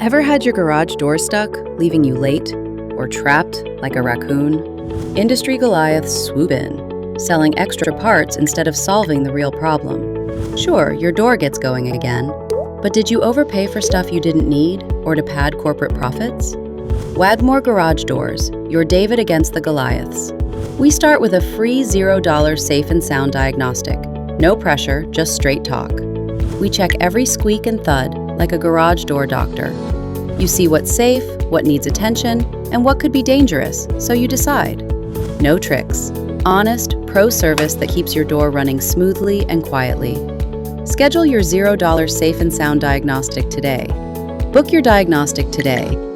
Ever had your garage door stuck, leaving you late? Or trapped like a raccoon? Industry Goliaths swoop in, selling extra parts instead of solving the real problem. Sure, your door gets going again, but did you overpay for stuff you didn't need or to pad corporate profits? Wagmore Garage Doors, your David against the Goliaths. We start with a free $0 safe and sound diagnostic. No pressure, just straight talk. We check every squeak and thud like a garage door doctor. You see what's safe, what needs attention, and what could be dangerous, so you decide. No tricks. Honest, pro service that keeps your door running smoothly and quietly. Schedule your $0 safe and sound diagnostic today. Book your diagnostic today